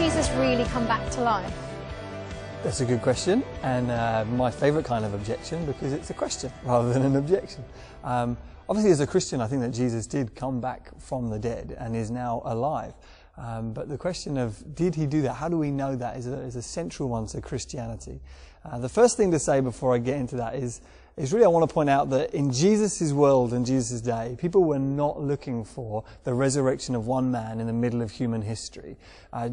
Jesus really come back to life? That's a good question, and my favourite kind of objection, because it's a question rather than an objection. Obviously, as a Christian, I think that Jesus did come back from the dead and is now alive. But the question of, did he do that? How do we know that is a central one to Christianity. The first thing to say before I get into that is really I want to point out that in Jesus' world and Jesus' day, people were not looking for the resurrection of one man in the middle of human history.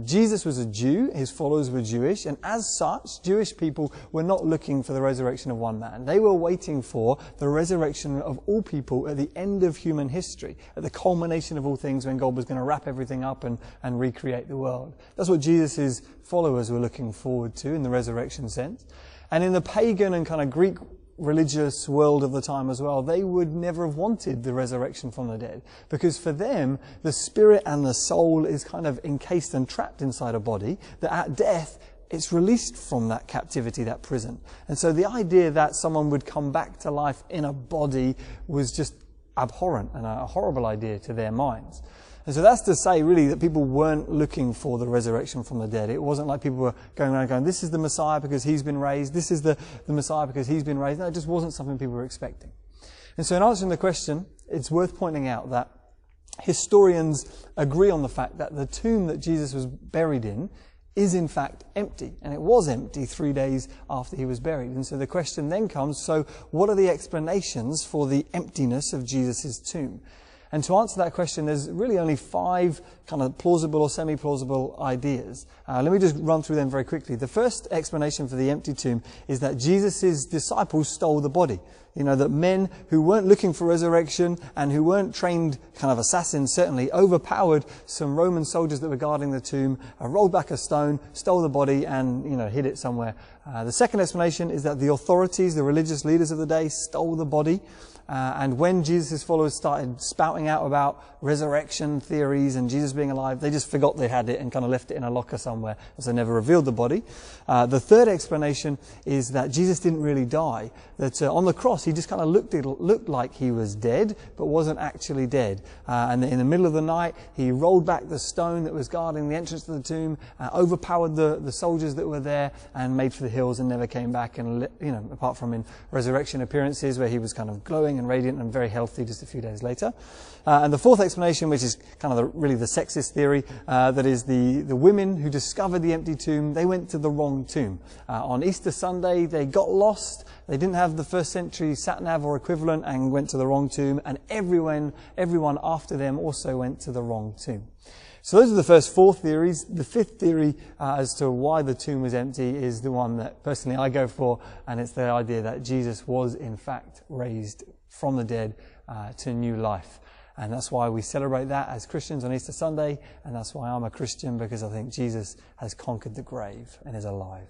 Jesus was a Jew, his followers were Jewish, and as such, Jewish people were not looking for the resurrection of one man. They were waiting for the resurrection of all people at the end of human history, at the culmination of all things when God was going to wrap everything up and recreate the world. That's what Jesus' followers were looking forward to in the resurrection sense. And in the pagan and kind of Greek religious world of the time as well, they would never have wanted the resurrection from the dead, because for them the spirit and the soul is kind of encased and trapped inside a body that at death it's released from that captivity, that prison. And so the idea that someone would come back to life in a body was just abhorrent and a horrible idea to their minds. And so that's to say, really, that people weren't looking for the resurrection from the dead. It wasn't like people were going around going, this is the Messiah because he's been raised, this is the Messiah because he's been raised. No, it just wasn't something people were expecting. And so in answering the question, it's worth pointing out that historians agree on the fact that the tomb that Jesus was buried in is in fact empty. And it was empty 3 days after he was buried. And so the question then comes, so what are the explanations for the emptiness of Jesus' tomb? And to answer that question, there's really only 5 kind of plausible or semi-plausible ideas. Let me just run through them very quickly. The first explanation for the empty tomb is that Jesus' disciples stole the body. You know, that men who weren't looking for resurrection and who weren't trained kind of assassins, certainly, overpowered some Roman soldiers that were guarding the tomb, rolled back a stone, stole the body and, hid it somewhere. The second explanation is that the authorities, the religious leaders of the day, stole the body. And when Jesus' followers started spouting out about resurrection theories and Jesus being alive, they just forgot they had it and kind of left it in a locker somewhere, as they never revealed the body. The third explanation is that Jesus didn't really die. That on the cross, he just kind of looked like he was dead, but wasn't actually dead. And in the middle of the night, he rolled back the stone that was guarding the entrance to the tomb, overpowered the soldiers that were there, and made for the hills and never came back. And, apart from in resurrection appearances where he was kind of glowing and radiant and very healthy just a few days later. And the fourth explanation, which is kind of really the sexist theory, that is the women who discovered the empty tomb, they went to the wrong tomb. On Easter Sunday, they got lost. They didn't have the first century sat-nav or equivalent and went to the wrong tomb. And everyone after them also went to the wrong tomb. So those are the first 4 theories. The fifth theory as to why the tomb was empty is the one that personally I go for, and it's the idea that Jesus was in fact raised from the dead to new life. And that's why we celebrate that as Christians on Easter Sunday, and that's why I'm a Christian, because I think Jesus has conquered the grave and is alive.